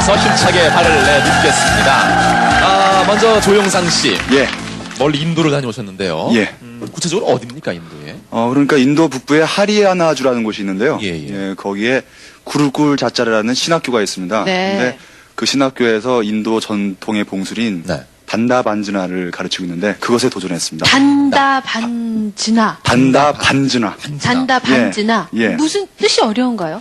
계속해서 힘차게 발을 내딛겠습니다. 먼저 조용상 씨. 예. 멀리 인도를 다녀오셨는데요. 예. 구체적으로 어디입니까, 인도에? 그러니까 인도 북부에 하리아나주라는 곳이 있는데요. 예. 거기에 구르꿀 자짜르라는 신학교가 있습니다. 네. 근데 그 신학교에서 인도 전통의 봉술인 네. 단다 반즈나를 가르치고 있는데 그것에 도전했습니다. 단다 반즈나. 단다 반즈나. 단다 반즈나. 예. 무슨 뜻이 어려운가요?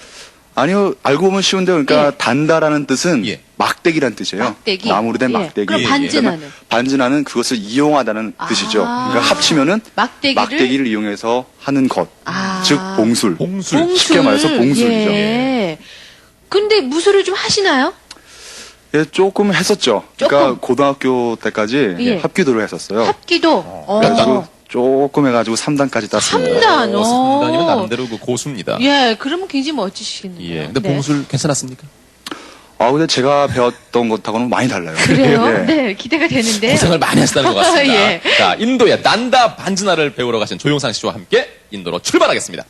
아니요, 알고 보면 쉬운데요. 그러니까 예. 단다라는 뜻은 예. 막대기란 뜻이에요. 막대기. 나무로 된 예. 막대기. 그럼 반즈나는? 반즈나는 그것을 이용하다는 뜻이죠. 그러니까 합치면은 막대기를 이용해서 하는 것. 아. 즉 봉술. 봉술. 쉽게 말해서 봉술이죠. 예. 근데 무술을 좀 하시나요? 예, 조금 했었죠. 그러니까 조금? 고등학교 때까지 예. 합기도를 했었어요. 합기도. 그래가지고 조금 해가지고 3단까지 땄습니다. 3단. 상당히면 나름대로 그 고수입니다. 예, 그러면 굉장히 멋지시겠네요. 예. 근데 네. 봉술 괜찮았습니까? 근데 제가 배웠던 것하고는 많이 달라요. 그래요? 예. 네, 기대가 되는데. 고생을 많이 하셨다는 것 같습니다. 예. 자, 인도의 난다 반즈나를 배우러 가신 조용상 씨와 함께 인도로 출발하겠습니다.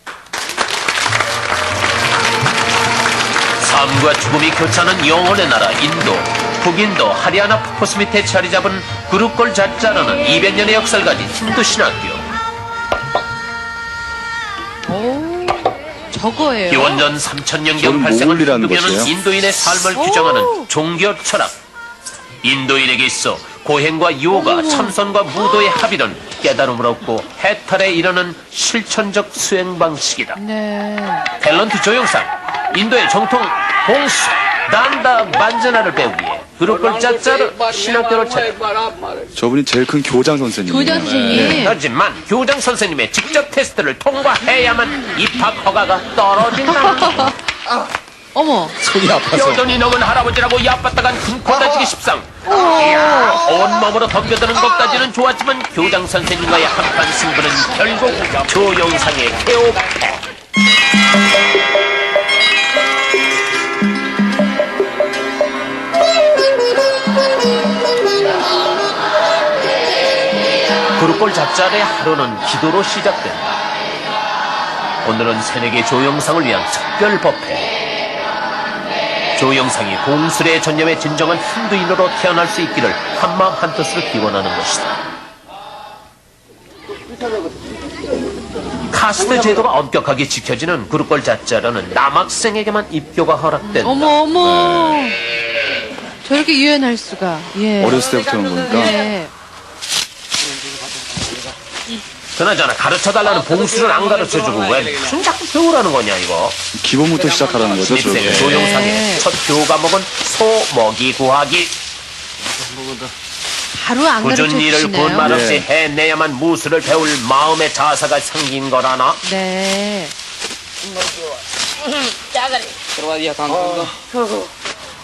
삶과 죽음이 교차하는 영혼의 나라 인도. 북인도 하리아나 폭포수 밑에 자리 잡은 구루꼴 자짜라는 200년의 역사를 가진 힌두 신학교. 저거예요. 기원전 3000년경 저는 발생한 모울이라는 힌두교는 것이에요. 인도인의 삶을 규정하는 종교 철학. 인도인에게 있어 고행과 요가, 참선과 무도의 합이는 깨달음을 얻고 해탈에 이르는 실천적 수행 방식이다. 네. 탤런트 조영상, 인도의 정통 봉수, 난다 반즈나를 배우기 위해 그룹을 짜짜르 신학교를 찾았다. 저분이 제일 큰 교장 선생님이에요. 교장 선생님. 하지만 교장 선생님의 직접 테스트를 통과해야만 입학 허가가 떨어진다. 어머. 손이 아파서. 여전히 넘은 할아버지라고 야빠딱한 군코 다지기 십상. 이야, 온몸으로 덤벼드는 것까지는 좋았지만 교장 선생님과의 한판 승부는 결국 조영상의 KO패. 그룹골 잡자의 하루는 기도로 시작된다. 오늘은 새내기 조영상을 위한 특별 법회. 조영상이 봉술의 전념에 진정한 힌두인으로 태어날 수 있기를 한마음 한뜻으로 기원하는 것이다. 카스트 제도가 엄격하게 지켜지는 그룹골 자짜라는 남학생에게만 입교가 허락된다. 어머. 저렇게 유연할 수가. 예. 어렸을 때부터 온 거니까. 예. 그나저나 가르쳐달라는 봉수는 안 가르쳐주고 왜 무슨 자꾸 배우라는 거냐 이거. 기본부터 시작하라는 거죠. 신입생 저게. 조영상의 첫 교과목은 소 먹이 구하기. 바로 안 굳은 일을 가르쳐주시네요. 군말 없이 네. 해내야만 무술을 배울 마음의 자세가 생긴 거라나. 네. करवा दिया काम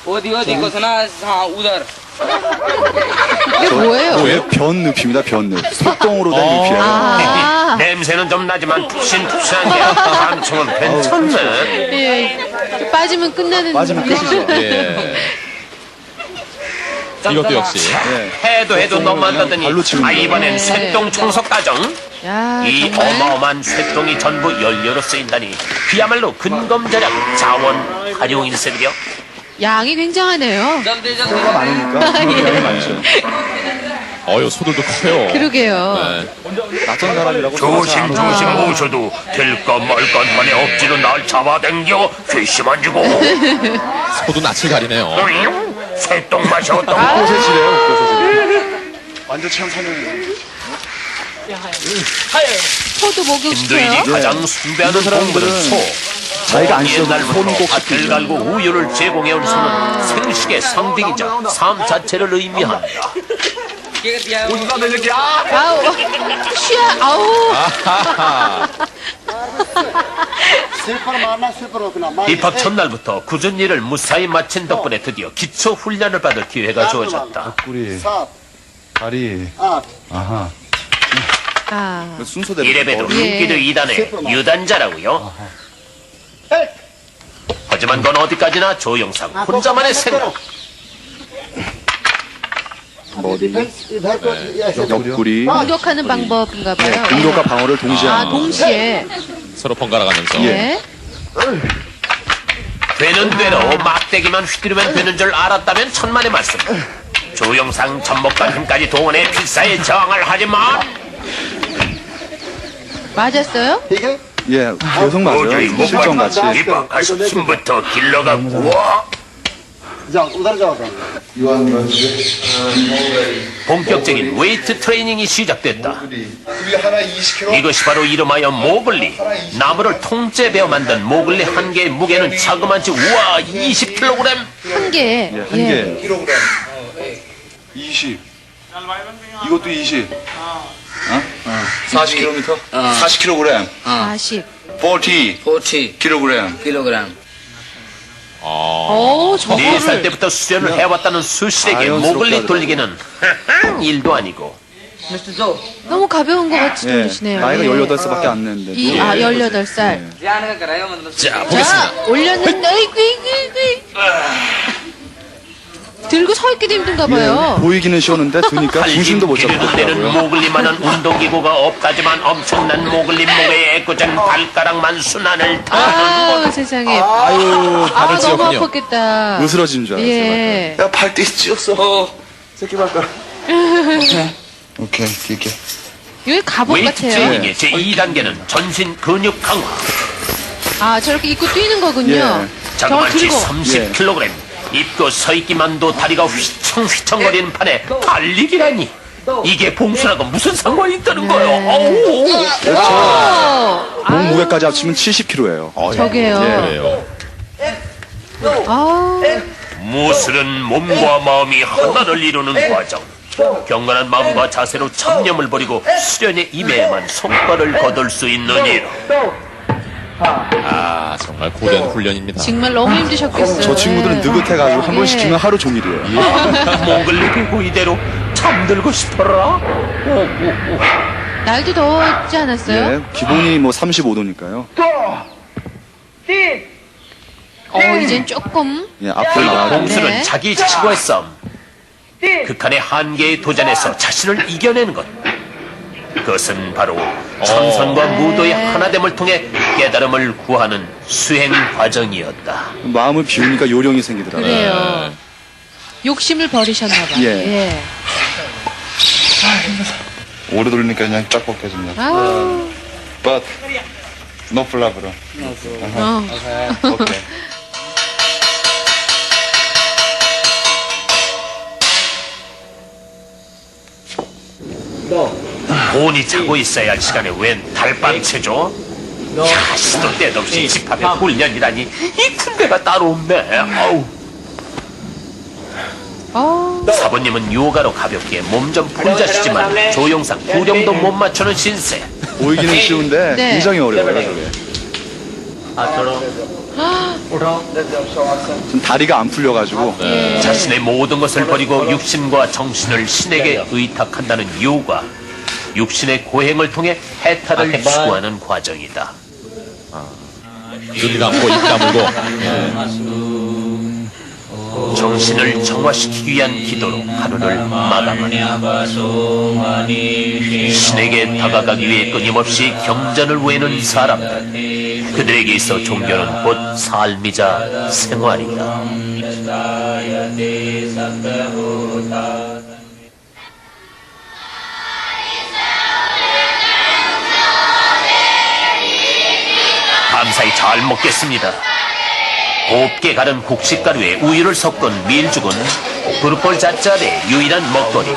वो दिखो देखो सुना हाँ उधर 이게 뭐예요? 뭐예요? 변늪입니다. 변늪. 소똥으로 된 늪이에요. 아. 냄새는 좀 나지만 푹신푹신한 게 감청은 괜찮네. 예. 빠지면 끝나는. 빠지면 끝이죠. 예. 이것도 역시. 해도 너만 떠더니 발로 치는 거예요. 이번엔 쇠똥 청소 과정. 야, 이 정말. 어마어마한 쇠똥이 전부 연료로 쓰인다니 그야말로 근검절약 자원 활용일세며. 양이 굉장하네요. जल्दी जल्दी 많으니까. 양이 많죠. 소들도 커요. 그러게요. 네. 낯선 사람이라고. 조심조심 모셔도 될까 말까 만에 억지로 날 잡아당겨 괘씸한 주고. 소도 낯을 가리네요. 쇠똥 맛이 어떤 꽃에지래요. 꽃에지. 완전 체험 설명이에요. 소도 목욕시켜요. 힌두인이 가장 숭배하는 동물은 소. 자기가 안 씻어도 손은 꼭 밭을 씻기죠. 갈고 우유를 제공해온 소는 생식의 상징이자 삶 자체를 의미한다. 아우. 쉬야, 아우. 입학 첫날부터 굳은 일을 무사히 마친 덕분에 드디어 기초 훈련을 받을 기회가 주어졌다. 뿌리. 다리. 아하. 아. 순서대로. 이래봬도 예. run기도 2단의 유단자라고요. 하지만 그건 어디까지나 조영상 혼자만의 생각. 옆구리. 공격하는 방법인가 봐요. 공격과 방어를 동시에 아, 하는 거죠. 동시에. 서로 번갈아 가면서. 예. 되는 대로 막대기만 휘두르면 되는 줄 알았다면 천만의 말씀. 조영상 전목과 힘까지 동원해 필사에 저항을 하지만 맞았어요? 예, 계속 맞아요. 실전같이. 입학해서 힘부터 길러가고 본격적인 웨이트 트레이닝이 시작됐다. 이것이 바로 이름하여 모글리. 나무를 통째 베어 만든 모글리 한 개의 무게는 자그마치 우와 20kg. 한 개. 예, 한 개. 20. 이것도 20. 40km? 40kg. 40. 40 40 kg. 킬로그램. 오, 4살 저거를. 때부터 수련을 해왔다는 수실에게 자연스럽게 모글리 하더라고요. 돌리기는 일도 아니고. Mr. Joe, 너무 가벼운 것 같이 예, 들리시네요. 나이가 예. 18살밖에 안 됐는데. 18살. ध्यान का करायो मतलब. 자, 자, 보겠습니다. 올렸는데, 어이구. 들고 서 있기도 힘든가 봐요. 예, 보이기는 쉬웠는데 드니까 중심도 못 팔긴 길이를 내는 잡더라고요. 모글리만한 운동기구가 없다지만 엄청난 모글리 목에 애꿎은 발가락만 순환을 타는 아우, 세상에. 아유, 발을 너무 찧었군요. 아팠겠다. 으스러진 줄 알았어요. 예. 야, 발뒤 찧었어. 새끼 발가락. 오케이, 길게. 여기 갑옷 웨이트 같아요. 트레이닝의 제2단계는 전신 근육 강화. 아, 저렇게 입고 뛰는 거군요. 예. 저걸 자그마치 들고. 30kg. 입고 서 있기만도 다리가 휘청휘청거리는 판에 달리기라니. 이게 봉수라고 무슨 상관이 있다는 거요? 어우. 몸 무게까지 합치면 70kg예요. 저게요. 그래요. 아, 무술은 몸과 마음이 하나를 이루는 과정. 경건한 마음과 자세로 참념을 버리고 수련에 임해야만 성과를 거둘 수 있느니라. 아, 정말 고된 훈련입니다. 정말 너무 힘드셨겠어요. 저 친구들은 예. 느긋해가지고 한 번 예. 시키면 하루 종일이에요. 몽글리 배구 이대로 잠들고 싶어라. 날도 더웠지 않았어요? 예, 기본이 뭐 35도니까요. 이젠 조금. 예, 앞으로 나가고. 봉수는 네. 자기 자신과의 싸움. 극한의 한계에 도전해서 자신을 이겨내는 것. 그것은 바로 참선과 무도의 하나됨을 통해 깨달음을 구하는 수행 과정이었다. 마음을 비우니까 요령이 생기더라고요. 그래요. 욕심을 버리셨나 봐요. 예. 오래 돌리니까 그냥 쫙 벗겨집니다. 아우. But no problem. 오케이. 본이 자고 있어야 할 시간에 웬 달밤채죠? 야, 시도 때도 없이 집합의 훈련이라니 이 군대가 따로 없네. 아우. 사부님은 요가로 가볍게 몸 좀 풀자시지만 조영상 구령도 못 맞추는 신세. 보이기는 쉬운데 네. 굉장히 어려워요, 저게. 전 다리가 안 풀려가지고. 자신의 모든 것을 버리고 육신과 정신을 신에게 의탁한다는 요가. 육신의 고행을 통해 해탈을 추구하는 과정이다. 눈 감고 입 다물고. 정신을 정화시키기 위한 기도로 하루를 마감한다. 신에게 다가가기 위해 끊임없이 경전을 외우는 사람들. 그들에게 있어 종교는 곧 삶이자 생활이다. 감사히 잘 먹겠습니다. 곱게 가른 곡식가루에 우유를 섞은 밀죽은 부르골 자짜의 유일한 먹거리.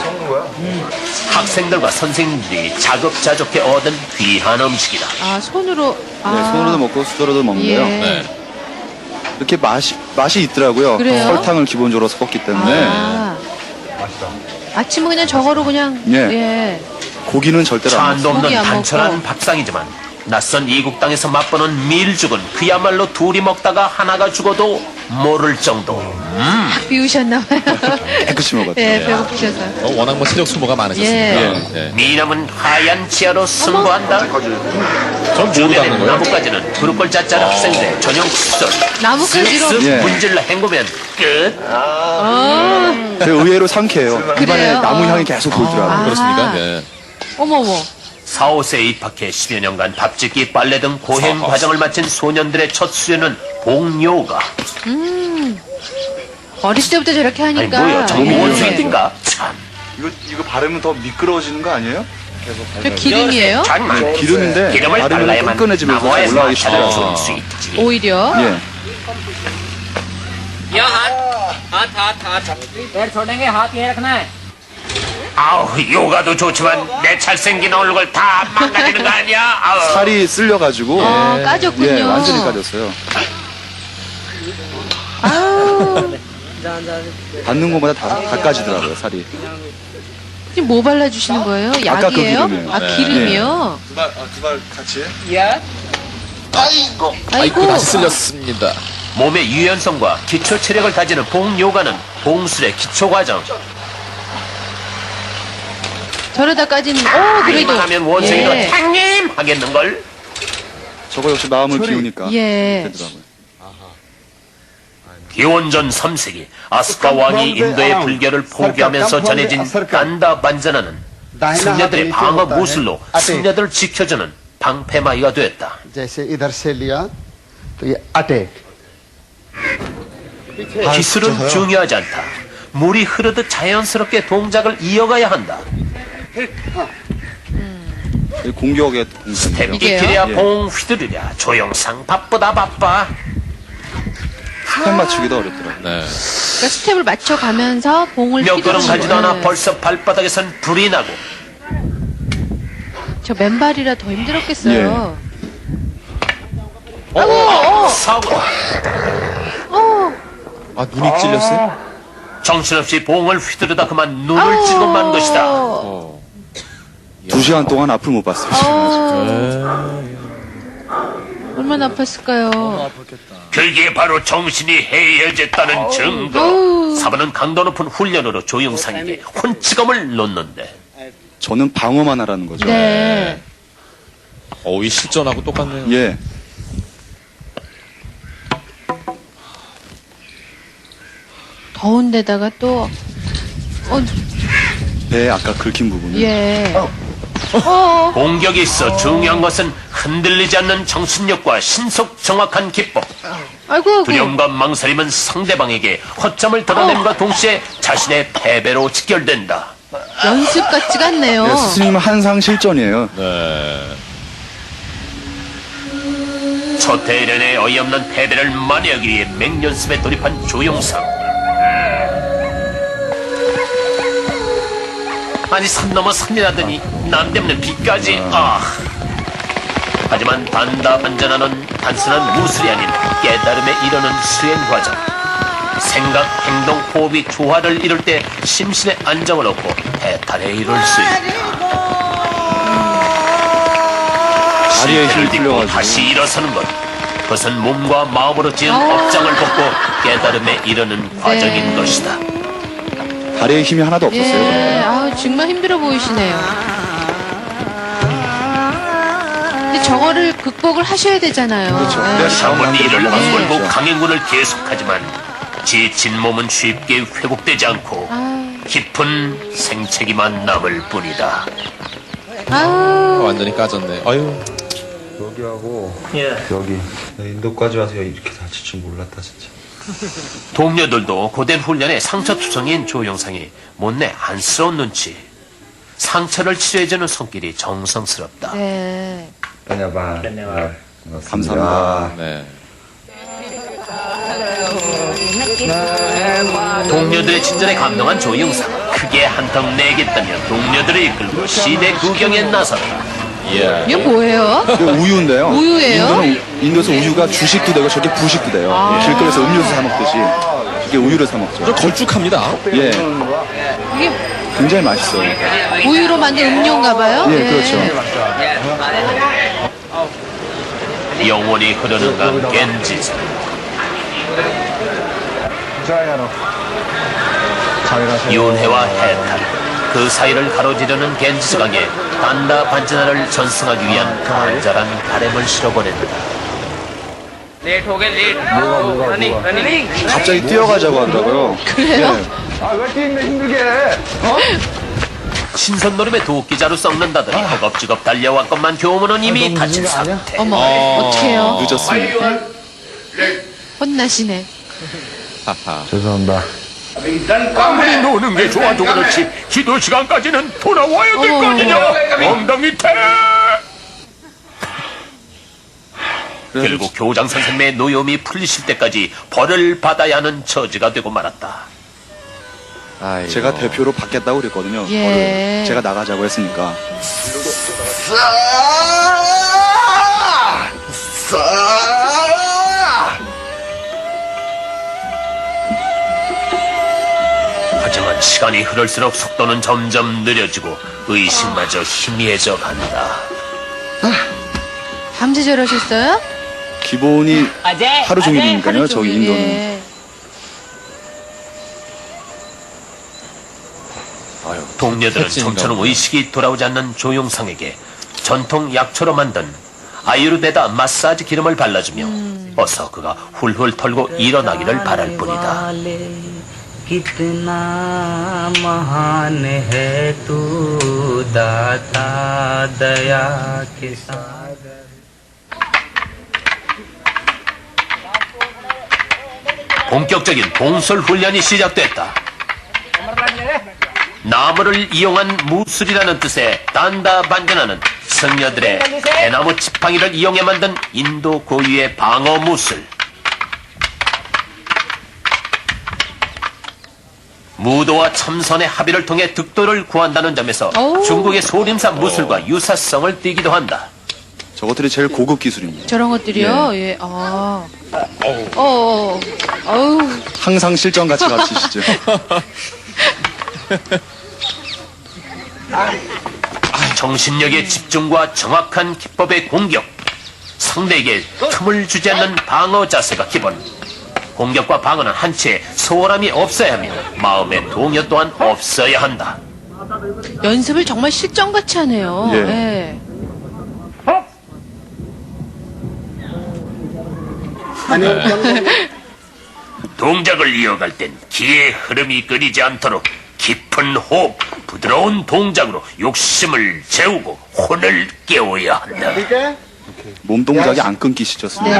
학생들과 선생님들이 자급자족해 얻은 귀한 음식이다. 아, 손으로. 네, 손으로도 먹고 수저로도 먹는데요. 예. 네. 이렇게 맛이 있더라고요. 그래요? 설탕을 기본적으로 섞었기 때문에. 아. 아침은 그냥 저거로 그냥. 예. 예. 고기는 절대로 안 찬도 먹어요. 없는 고기 안 단촐한 먹고. 밥상이지만 낯선 이국 땅에서 맛보는 밀죽은 그야말로 둘이 먹다가 하나가 죽어도 모를 정도. 비우셨나봐요. 깨끗이 먹었죠. 예, 배고프셔서. 워낙 뭐 체력 소모가 많으셨으니까. 예. 예. 미남은 하얀 치아로 승부한다. 전 주변의 모르다는 거예요. 나뭇가지는 부르골 짜짜를 학생들의 전용 칫솔. 나뭇가지로? 쓱쓱 예. 문질러 헹구면 끝. 의외로 상쾌해요. 입안에 그래요? 나무 향이 계속 돌더라고요. 그렇습니까? 예. 어머머. 4, 5세에 입학해 10여 년간 밥짓기, 빨래 등 고행 과정을 마친 소년들의 첫 수련은 복요가. 어릴 때부터 저렇게 아니 하니까. 뭐야, 저 예. 원숭이인가? 참. 이거 바르면 더 미끄러워지는 거 아니에요? 저 기름이에요? 장만. 기름인데 기름을 바르면 발라야만 끈끈해지면서 나무에서 올라가기 마찰을 쉽더라고요. 줄 수 있지. 오히려. 예. या हाथ पैर छोड़ेंगे हाथ ये रखना है 아우, 요가도 좋지만 내 잘생긴 얼굴 다 망가지는 거 아니야? 아우. 살이 쓸려가지고 까졌군요. 예, 완전히 까졌어요. 아우, 받는 것마다 다 까지더라고요, 살이. 지금 뭐 발라주시는 거예요? 아까 그 약이에요? 기름이에요. 아, 네. 기름이요? 두 발 같이? या 아이고. 다시 쓸렸습니다. 몸의 유연성과 기초 체력을 다지는 복요가는 봉술의 기초 과정. 저러다까지는, 그래도. 하기만 하면 원숭이도 예. 형님 하겠는걸? 저거 역시 마음을 비우니까 예. 되더라고요. 기원전 3세기 아스카 왕이 인도의 불교를 포기하면서 전해진 간다 반자나는 승려들의 방어 무술로 승려들을 지켜주는 방패마이가 되었다. जैसे इधर से लिया तो ये अटैक 기술은 중요하지 않다. 물이 흐르듯 자연스럽게 동작을 이어가야 한다. 이 공격의 동생이에요. 스텝 이게요? 끼끼랴 예. 봉 휘두르랴 조영상 바쁘다 바빠. 스텝 맞추기도 어렵더라고요. 네. 그러니까 스텝을 맞춰가면서 봉을 몇 걸음 휘두르는 가지도 않아 거예요. 벌써 발바닥에선 불이 나고 저 맨발이라 더 힘들었겠어요. 사고 아, 눈이 찔렸어요? 정신없이 봉을 휘두르다 그만 눈을 찌르고 만 것이다. 어. 2시간 동안 앞을 못 봤어요. 얼마나 아팠을까요? 그게 바로 정신이 해이해졌다는 증거. 어우. 사부는 강도 높은 훈련으로 조영상에게 혼치검을 놓는데 저는 방어만 하라는 거죠. 네. 이 실전하고 똑같네요. 예. 더운 데다가 또, 배에 아까 긁힌 부분을 예. 공격에 있어 중요한 것은 흔들리지 않는 정신력과 신속 정확한 기법. 아이고, 두려움과 망설임은 상대방에게 허점을 드러냄과 동시에 자신의 패배로 직결된다. 연습 같지가 않네요. 예, 스승님 한상 실전이에요. 네. 첫 대련의 어이없는 패배를 만회하기 위해 맹연습에 돌입한 조용상. 아니 산 넘어 산이라더니 남 때문에 비까지. 하지만 단다 반전하는 단순한 무술이 아닌 깨달음에 이르는 수행 과정. 생각, 행동, 호흡이 조화를 이룰 때 심신의 안정을 얻고 해탈에 이룰 수 있다. 다리에 실패를 힘이 딛고 풀려가지고. 다시 일어서는 것. 그것은 몸과 마음으로 지은 업장을 벗고 깨달음에 이르는 과정인 것이다. 다리에 힘이 하나도 없었어요. 예. 아우, 정말 힘들어 보이시네요. 근데 저거를 극복을 하셔야 되잖아요. 그렇죠. 예. 네. 샤머니 이를 막걸고 그렇죠. 강행군을 계속하지만 지친 몸은 쉽게 회복되지 않고 깊은 생채기만 남을 뿐이다. 아우, 완전히 까졌네. 아유. 여기하고 여기 인도까지 와서 이렇게 다칠 줄 몰랐다 진짜. 동료들도 고된 훈련에 상처투성이인 조영상이 못내 안쓰러운 눈치. 상처를 치료해주는 손길이 정성스럽다. 네. 감사합니다. 네. 동료들의 친절에 감동한 조영상. 크게 한턱 내겠다며 동료들을 이끌고 시대 구경에 나섰다. 예. 이게 뭐예요? 이게 우유인데요. 우유예요? 인도에서 우유가 주식도 되고 저게 부식도 돼요. 길거리에서 음료수 사 먹듯이 이게 우유를 사 먹죠. 좀 걸쭉합니다. 예, 이게 굉장히 맛있어요. 우유로 만든 음료인가 봐요? 예, 그렇죠. 영원히 흐르는 강 겐지스. 윤회와 해탈, 그 사이를 가로지르는 겐지스 강에 단다 반지나를 전승하기 위한 간절한 바람을 실어보낸다. लेट हो गए लेट रनिंग रनिंग 갑자기 뛰어가자고 하더라고요. 그래요? 예. 신선노름에 도끼자루 썩는다더니 허겁지겁 달려왔건만 교문은 이미 다친 상태. 어머, 어떡해요. 늦었습니다. 혼나시네. 하하. 죄송합니다. 아무리 노는 게 좋아도 그렇지 기도 시간까지는 돌아와야 될 거 아니냐. 엉덩이 태. 결국 교장 선생님의 노여움이 풀리실 때까지 벌을 받아야 하는 처지가 되고 말았다. 아이고. 제가 대표로 받겠다고 그랬거든요. 예. 벌을. 제가 나가자고 했으니까. 하지만 시간이 흐를수록 속도는 점점 느려지고 의식마저 희미해져 간다. 밤새 저러셨어요? 기본이 하루 종일이니까요. 하루 저기 종일, 인도는. 예. 동료들은 캡틴인가 좀처럼 보네. 의식이 돌아오지 않는 조용상에게 전통 약초로 만든 아유르베다 마사지 기름을 발라주며 어서 그가 훌훌 털고 일어나기를 바랄 뿐이다. कितना महान है तू दाता दया के सागर 본격적인 봉설 훈련이 시작됐다. 나무를 이용한 무술이라는 뜻의 단다 반전하는 승려들의 대나무 지팡이를 이용해 만든 인도 고유의 방어 무술. 무도와 참선의 합의를 통해 득도를 구한다는 점에서 오. 중국의 소림사 무술과 유사성을 띠기도 한다. 저것들이 제일 고급 기술입니다. 저런 것들이요? 예. 아. 어우. 항상 실전같이 가르치시죠. 정신력의 집중과 정확한 기법의 공격, 상대에게 틈을 주지 않는 방어 자세가 기본. 공격과 방어는 한치의 소홀함이 없어야 하며 마음의 동요 또한 없어야 한다. 연습을 정말 실전같이 하네요. 예. 예. 동작을 이어갈 땐 기의 흐름이 끊이지 않도록 깊은 호흡, 부드러운 동작으로 욕심을 재우고 혼을 깨워야 한다. 몸 동작이 안 끊기시죠, 스님.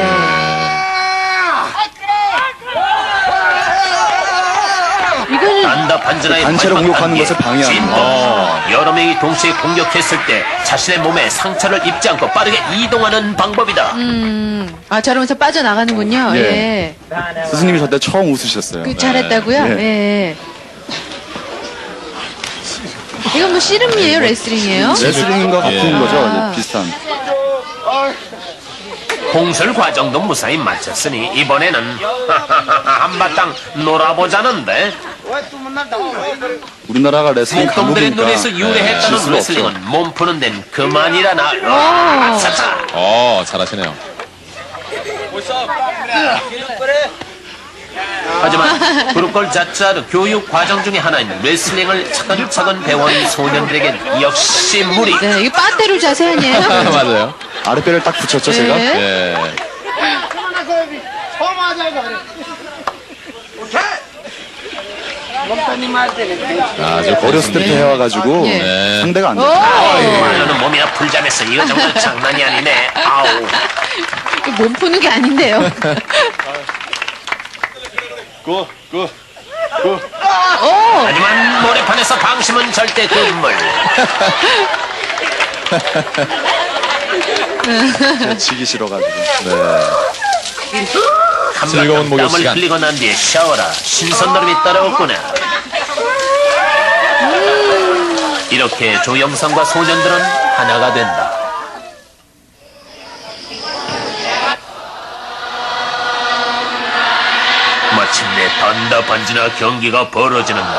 이거는 단다 반전하의 단체로 마지막 공격하는 단계, 것을 방해하는 진도. 여러 명이 동시에 공격했을 때 자신의 몸에 상처를 입지 않고 빠르게 이동하는 방법이다. 아, 저러면서 빠져나가는군요. 예. 예. 스승님이 저때 처음 웃으셨어요. 그 잘했다고요? 예. 예. 이건 뭐 씨름이에요, 레슬링이에요? 레슬링과 같은 예. 거죠, 아. 이제 비슷한. 공설 과정도 무사히 마쳤으니 이번에는 한바탕 놀아보자는데. 우리나라가 레슬링 목동들의 강국이니까 눈에서 질 유래했다는 수가 없죠. 레슬링은 몸 푸는 데는 그만이라나. 오. 차차. 잘하시네요. 하지만 그룹걸 자짜르 교육 과정 중에 하나인 레슬링을 차근차근 배운 소년들에겐 역시 무리. 네, 이게 빠떼로 자세 아니에요? 맞아요. 아랫배를 딱 붙였죠, 제가. 예. 예. 아주 어렸을 때부터 해와가지고 예. 네. 상대가 안 오! 돼요. 말로는 몸이나 풀자면서 이거 정말 장난이 아니네. 아우. 이거 몸 푸는 게 아닌데요. 하지만 모래판에서 방심은 절대 금물. 제가 지기 싫어가지고. 즐거운 목욕 땀을 시간. 흘리고 난 뒤에 샤워라. 신선노름이 따라왔구나. 이렇게 조영상과 소년들은 하나가 된다. 마침내 단다반지나 경기가 벌어지는 날.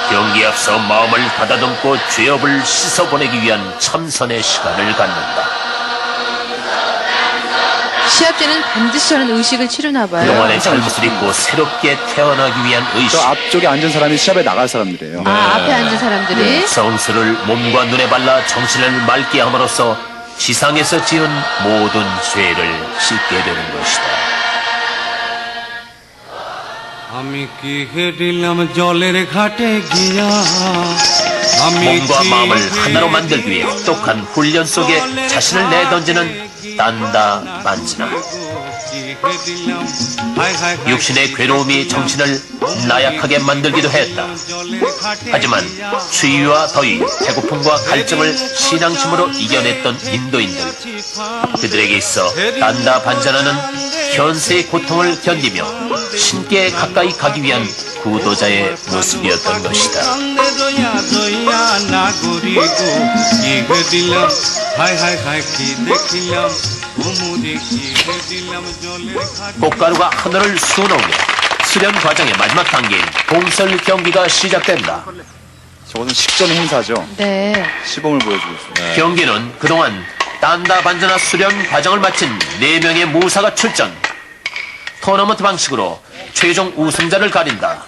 경기에 앞서 마음을 가다듬고 죄업을 씻어보내기 위한 참선의 시간을 갖는다. 시합 때는 반드시 저런 의식을 치르나 봐요. 그동안의 잘못을 잊고 새롭게 태어나기 위한 의식. 저 앞쪽에 앉은 사람이 시합에 나갈 사람들이에요. 아, 앞에 앉은 사람들이. 성수를 몸과 눈에 발라 정신을 맑게 함으로써 지상에서 지은 모든 죄를 씻게 되는 것이다. আমি কি হেঁটিলাম জলের ঘাটে গিয়া 몸과 마음을 하나로 만들기 위해 혹독한 훈련 속에 자신을 내던지는 단다 반즈나. 육신의 괴로움이 정신을 나약하게 만들기도 했다. 하지만 추위와 더위, 배고픔과 갈증을 신앙심으로 이겨냈던 인도인들. 그들에게 있어 단다 반자나는 현세의 고통을 견디며 신께 가까이 가기 위한 구도자의 모습이었던 것이다. 꽃가루가 하늘을 수놓으며 수련 과정의 마지막 단계인 봉설 경기가 시작된다. 저것은 식전 행사죠. 네. 시범을 보여주고 있습니다. 경기는 그동안 단다 반전화 수련 과정을 마친 4명의 무사가 출전. 토너먼트 방식으로 최종 우승자를 가린다.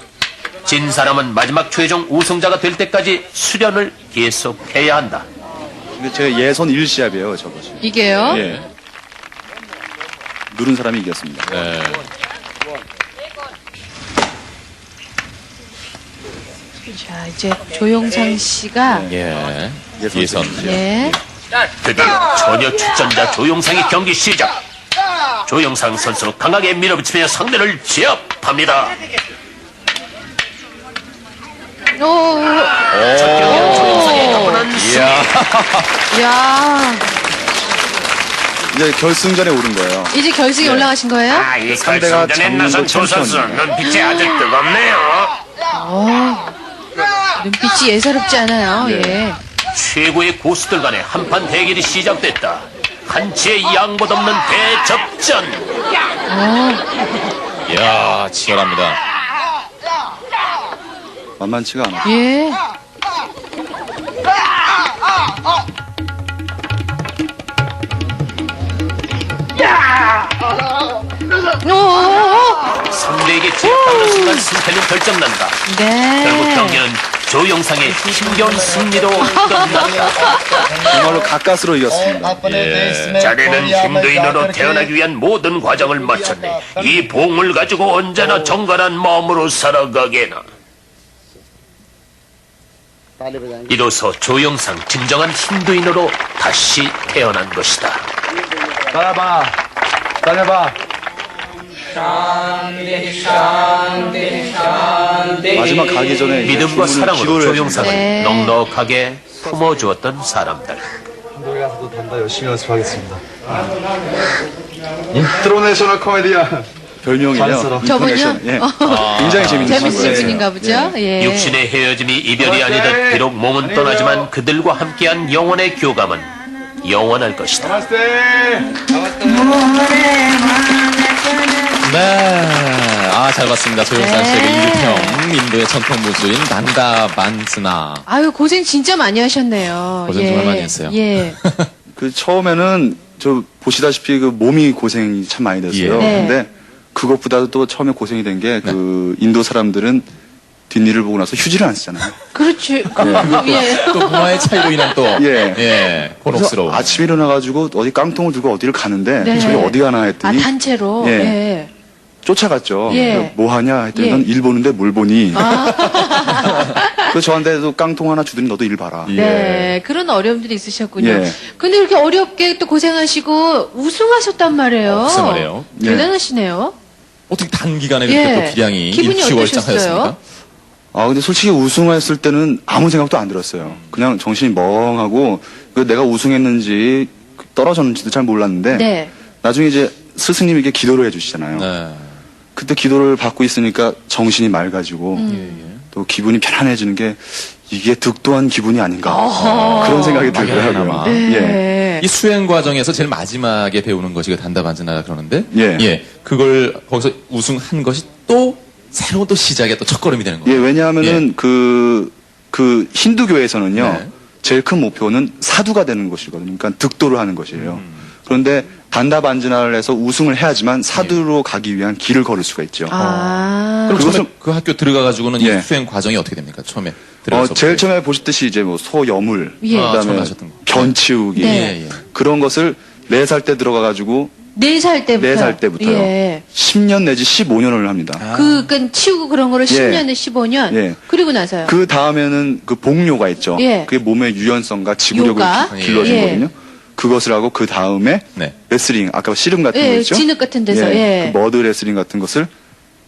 진 사람은 마지막 최종 우승자가 될 때까지 수련을 계속해야 한다. 근데 제 예선 1시합이에요, 저것이. 이게요? 예. 누른 사람이 이겼습니다. 네. 자, 이제 조용상 씨가 예. 예선. 예. 드디어 전혀 출전자 조용상의 경기 시작. 조용상 선수 강하게 밀어붙이며 상대를 제압합니다. 오, 첫 경기는 조용상의 가뿐한 승리. 야, 이제 결승전에 오른 거예요. 이제 결승에 올라가신 거예요? 이 상대가 결승전에 나선 조 선수 챔피언입니다. 눈빛이 아주 뜨겁네요. 눈빛이 예사롭지 않아요. 예. 최고의 고수들 간의 한판 대결이 시작됐다. 한치의 양보 없는 대접전. 이야, 치열합니다. 만만치가 않아. 예. 오, 상대에게 제압당하는 순간 승패는 결정난다. 결국 네. 경기는 조용상의 힘겨운 승리로 끝났다. 정말로 가까스로 이겼습니다. 자네는 힌두인으로 태어나기 위한 모든 과정을 마쳤네. 이 봉을 가지고 언제나 정갈한 마음으로 살아가게나. 이로써 조용상 진정한 힌두인으로 다시 태어난 것이다. 따라봐. 따라봐. 마지막 가기 전에 믿음과 사랑으로 조용상을 네. 넉넉하게 품어주었던 사람들. 한국에 가서도 단다 열심히 연습하겠습니다. 인트로네이셔널 코미디언. 별명이요. 빤스러. 저분요? 예. 굉장히 재밌는 재밌으신 친구예요. 분인가 보죠? 예. 육신의 헤어짐이 이별이 아니듯 비록 몸은 떠나지만 그들과 함께한 영혼의 교감은 영원할 것이다. 네. 아, 잘 봤습니다. 조용상 씨의 인두평, 인도의 전통 무술인 난다 반스나. 아유, 고생 진짜 많이 하셨네요. 고생 정말 많이 했어요. 예. 그 처음에는 저 보시다시피 그 몸이 고생이 참 많이 됐어요. 예. 네. 근데 그것보다도 또 처음에 고생이 된 게 그 인도 사람들은 뒷일을 보고 나서 휴지를 안 쓰잖아요. 그렇지. 예. 또 문화의 차이로 인한 또. 예. 예. 그래서 곤혹스러운. 아침에 일어나가지고 어디 깡통을 들고 어디를 가는데 네. 저기 어디 가나 아, 했더니 단체로? 예. 예. 쫓아갔죠. 예. 뭐 하냐 했더니 예. 넌 일 보는데 뭘 보니. 아. 그래서 저한테도 깡통 하나 주더니 너도 일 봐라. 네. 그런 어려움들이 있으셨군요. 예. 근데 이렇게 어렵게 또 고생하시고 우승하셨단 말이에요. 글쎄 말이에요. 예. 대단하시네요. 어떻게 단기간에 그렇게 또 기량이 기분이 일취월장하였습니까? 어떠셨어요? 아, 근데 솔직히 우승했을 때는 아무 생각도 안 들었어요. 그냥 정신이 멍하고 그 내가 우승했는지 떨어졌는지도 잘 몰랐는데 네. 나중에 이제 스승님에게 기도를 해주시잖아요. 네. 그때 기도를 받고 있으니까 정신이 맑아지고 음. 또 기분이 편안해지는 게 이게 득도한 기분이 아닌가 그런 생각이 들더라고요. 막연하나마. 예. 네. 이 수행 과정에서 제일 마지막에 배우는 것이 그 단다반즈나라 그러는데, 예. 그걸 거기서 우승한 것이 또 새로운 또 시작의 또 첫걸음이 되는 예, 거예요. 왜냐하면은 그 힌두교에서는요, 네. 제일 큰 목표는 사두가 되는 것이거든요. 그러니까 득도를 하는 것이에요. 그런데 단다반즈나를 해서 우승을 해야지만 사두로 가기 위한 길을 걸을 수가 있죠. 아. 그럼 그것은- 처음에 그 학교 들어가가지고는 예. 이 수행 과정이 어떻게 됩니까? 처음에 들어가서. 제일 처음에 보셨듯이 이제 뭐 소여물, 예. 처음에 그다음에 하셨던 거. 견 치우기 네. 예, 예. 그런 것을 4살 때 들어가가지고 4살 때부터. 4살 때부터요. 예. 10년 내지 15년을 합니다. 그러니까 치우고 그런 거를 10년에 15년. 예. 그리고 나서요. 그 다음에는 그 복요가 있죠. 예. 그게 몸의 유연성과 지구력을 요가. 길러주거든요. 그것을 하고 그 다음에 네. 레슬링, 아까 씨름 같은 거 예, 있죠? 진흙 같은 데서. 예. 그 머드 레슬링 같은 것을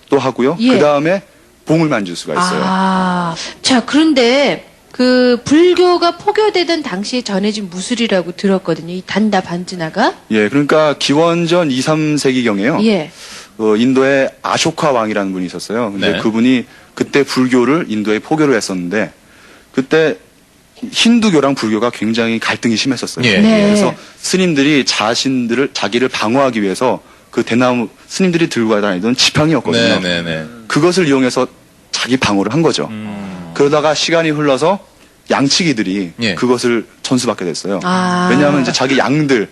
또 하고요. 예. 그 다음에 봉을 만질 수가 있어요. 아, 자, 그런데 그 불교가 포교되던 당시에 전해진 무술이라고 들었거든요. 이 단다 반즈나가. 예, 그러니까 기원전 2, 3세기경에요. 예. 인도에 아쇼카 왕이라는 분이 있었어요. 근데 네. 그분이 그때 불교를 인도에 포교를 했었는데 그때 힌두교랑 불교가 굉장히 갈등이 심했었어요. 예. 네. 그래서 스님들이 자기를 방어하기 위해서 그 대나무 스님들이 들고 다니던 지팡이였거든요. 네네네. 그것을 이용해서 자기 방어를 한 거죠. 그러다가 시간이 흘러서 양치기들이 예. 그것을 전수받게 됐어요. 아. 왜냐하면 이제 자기 양들을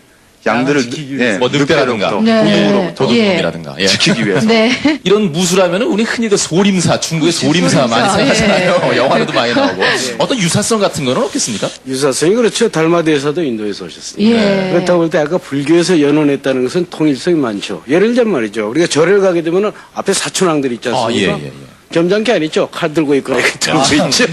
뭐 늑대라든가, 네. 도둑으로부터 도둑놈이라든가. 예. 지키기 위해서. 네. 이런 무술하면은 우리 흔히 그 소림사, 중국의 소림사 많이 소림사, 생각하잖아요. 영화에도 많이 나오고. 어떤 유사성 같은 거는 없겠습니까? 유사성이 그렇죠. 달마대에서도 인도에서 오셨습니다. 예. 그렇다고 볼 때 아까 불교에서 연원했다는 것은 통일성이 많죠. 예를 들자면 말이죠. 우리가 절을 가게 되면 앞에 사촌왕들 있지 않습니까? 예. 점잖게 아니죠. 칼 들고 있거나 이렇게 들고 있죠.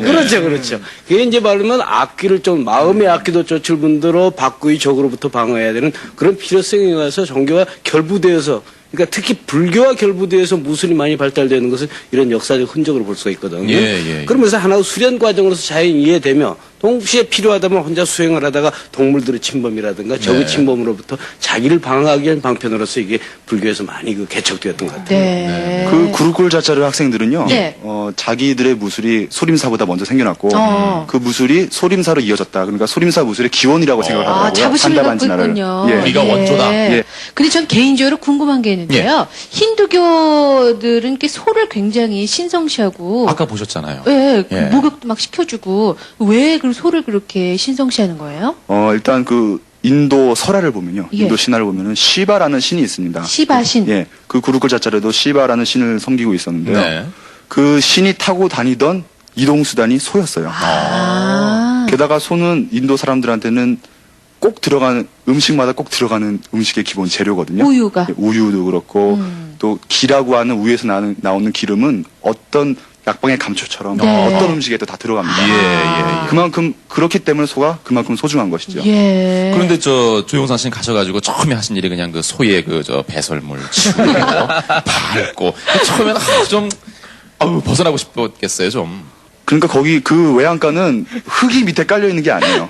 그렇죠, 그렇죠. 그게 이제 말하면 악기를 좀 마음의 악기도 쫓을 분들로 바꾸이 적으로부터 방어해야 되는 그런 필요성에 의해서 종교가 결부되어서 그러니까 특히 불교와 결부되어서 무술이 많이 발달되는 것은 이런 역사적 흔적으로 볼 수가 있거든요. 예. 그러면서 하나의 수련 과정으로서 잘 이해되며 동시에 필요하다면 혼자 수행을 하다가 동물들의 침범이라든가 적의 침범으로부터 자기를 방어하기 위한 방편으로서 이게 불교에서 많이 그 개척되었던 것 같아요. 네. 그 구루쿨 자짜르 학생들은요, 네. 자기들의 무술이 소림사보다 먼저 생겨났고, 어. 그 무술이 소림사로 이어졌다. 그러니까 소림사 무술의 기원이라고 생각을 하더라고요. 아, 자부심을 갖고 판다반지나를. 있군요. 예. 우리가 원조다. 예. 근데 전 개인적으로 궁금한 게 있는데요. 힌두교들은 이렇게 소를 굉장히 신성시하고. 아까 보셨잖아요. 예, 예. 목욕도 막 시켜주고. 왜 그 소를 그렇게 신성시하는 거예요? 일단 그 인도 설화를 보면요. 예. 인도 신화를 보면은 시바라는 신이 있습니다. 시바신. 예. 그 구루쿨 자짜르도 시바라는 신을 섬기고 있었는데요. 네. 그 신이 타고 다니던 이동수단이 소였어요. 아. 게다가 소는 인도 사람들한테는 꼭 들어가는 음식마다 꼭 들어가는 음식의 기본 재료거든요. 우유가. 예, 우유도 그렇고 또 기라고 하는 우유에서 나오는 기름은 어떤 약방의 감초처럼 네. 어떤 음식에도 다 들어갑니다. 예. 그만큼 그렇기 때문에 소가 그만큼 소중한 것이죠. 예. 그런데 조용상 씨는 가셔가지고 처음에 하신 일이 그냥 그 소의 그 배설물 치우고 밟고 처음에는 좀 벗어나고 싶었겠어요 좀. 그러니까 거기 그 외양간은 흙이 밑에 깔려 있는 게 아니에요.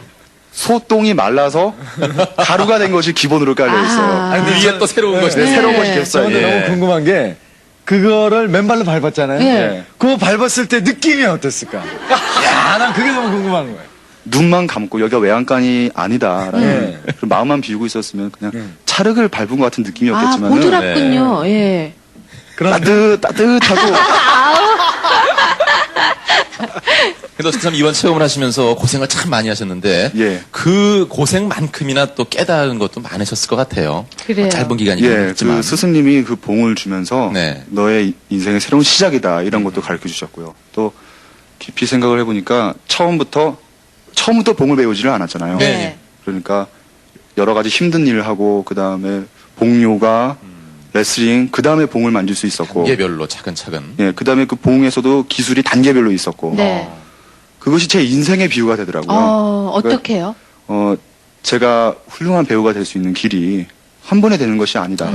소똥이 말라서 가루가 된 것이 기본으로 깔려 있어요. 아. 그 위에 또 새로운 것이 네, 새로운 것이 네. 됐어요. 저는 너무 궁금한 게 그거를 맨발로 밟았잖아요. 예. 그거 밟았을 때 느낌이 어땠을까? 야, 난 그게 너무 궁금한 거예요. 눈만 감고 여기가 외양간이 아니다라는 그런 마음만 비우고 있었으면 그냥 찰흙을 밟은 것 같은 아, 느낌이었겠지만 보드랍군요. 예. 따뜻하고 그래도 참 이번 체험을 하시면서 고생을 참 많이 하셨는데 예. 그 고생만큼이나 또 깨달은 것도 많으셨을 것 같아요. 그래요. 짧은 기간이긴 예, 했지만. 그 스승님이 그 봉을 주면서 네. 너의 인생의 새로운 시작이다 이런 것도 가르쳐 주셨고요. 또 깊이 생각을 해보니까 처음부터 봉을 배우지를 않았잖아요. 네. 그러니까 여러 가지 힘든 일을 하고 그 다음에 봉요가 레슬링 그 다음에 봉을 만질 수 있었고 단계별로 차근차근. 예, 그 다음에 그 봉에서도 기술이 단계별로 있었고 네. 그것이 제 인생의 비유가 되더라고요. 어떻게요? 제가 훌륭한 배우가 될 수 있는 길이 한 번에 되는 것이 아니다.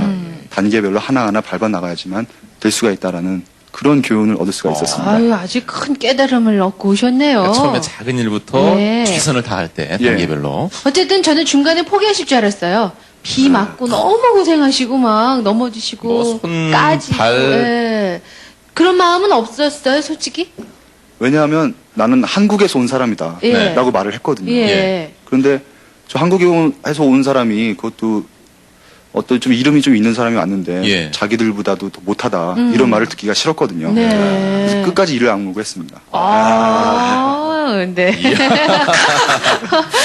단계별로 하나하나 밟아 나가야지만 될 수가 있다라는 그런 교훈을 얻을 수가 있었습니다. 아유, 아주 큰 깨달음을 얻고 오셨네요. 그러니까 처음에 작은 일부터 예. 최선을 다할 때 예. 단계별로. 어쨌든 저는 중간에 포기하실 줄 알았어요. 비 맞고 너무 고생하시고 막 넘어지시고 뭐 손, 까지고 발. 예. 그런 마음은 없었어요, 솔직히? 왜냐하면 나는 한국에서 온 사람이다. 예. 라고 말을 했거든요. 예. 그런데 저 한국에서 온 사람이 그것도 어떤 좀 이름이 좀 있는 사람이 왔는데 예. 자기들보다도 더 못하다 이런 말을 듣기가 싫었거든요. 네. 그래서 끝까지 이를 악물고했습니다. 네.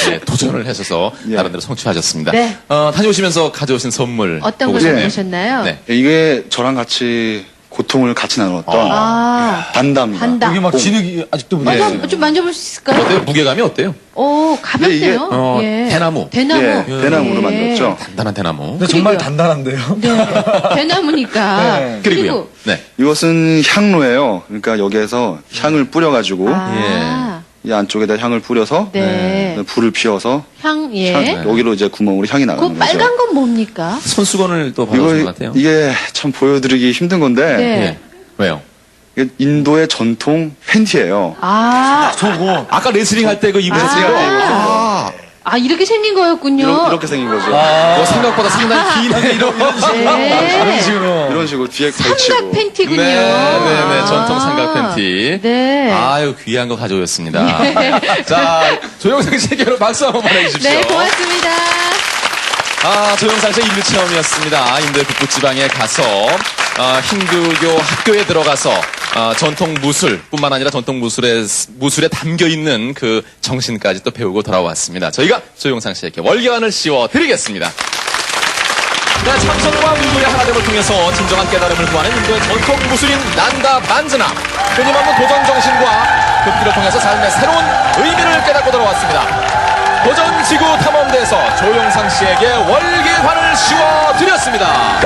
네, 도전을 하셔서 예. 나름대로 성취하셨습니다. 네. 다녀오시면서 가져오신 선물 어떤 보고 걸 싶네요. 보셨나요? 네. 이게 저랑 같이 고통을 같이 나눴던 단다입니다. 단다. 여기 막 진흙이 아직도 묻어 있어요. 좀 만져볼 수 있을까요? 어때요? 무게감이 어때요? 오, 가볍네요. 이게, 대나무. 대나무. 예, 대나무로 만들었죠. 단단한 대나무. 근데 정말 그리고요. 단단한데요. 네. 대나무니까. 네. 그리고요. 네. 이것은 향로예요. 그러니까 여기에서 향을 뿌려가지고 아, 이 안쪽에다 향을 뿌려서 네. 불을 피워서 향, 예. 여기로 이제 구멍으로 향이 그 나가는 거죠. 빨간 건 뭡니까? 손수건을 또 받아준 것 같아요. 이게 참 보여드리기 힘든 건데 네. 예. 왜요? 이게 인도의 전통 팬티예요. 아, 저거. 아까 레슬링 할 때 그 입으로 레슬링 할때 입었던 아, 이렇게 생긴 거였군요. 이렇게 생긴 거죠. 생각보다 상당히 기네 이런 네. 이런 식으로. 이런 식으로 뒤에 삼각 걸치고. 팬티군요. 네, 전통 삼각 팬티. 네. 아유, 귀한 거 가져오셨습니다. 자, 조영상 씨에게 여러분 박수 한번 보내주십시오. 네, 고맙습니다. 조영상 씨의 인도 체험이었습니다. 인도의 북부 지방에 가서, 힌두교 학교에 들어가서, 전통 무술뿐만 아니라 전통 무술에 담겨 있는 그 정신까지 또 배우고 돌아왔습니다. 저희가 조영상 씨에게 월계관을 씌워드리겠습니다. 네, 참선과 무도의 하나됨을 통해서 진정한 깨달음을 구하는 인도의 전통 무술인 난다 반즈나. 끊임없는 도전 정신과 급기를 통해서 삶의 새로운 의미를 깨닫고 돌아왔습니다. 도전지구 탐험대에서 조영상 씨에게 월계관을 씌워드렸습니다.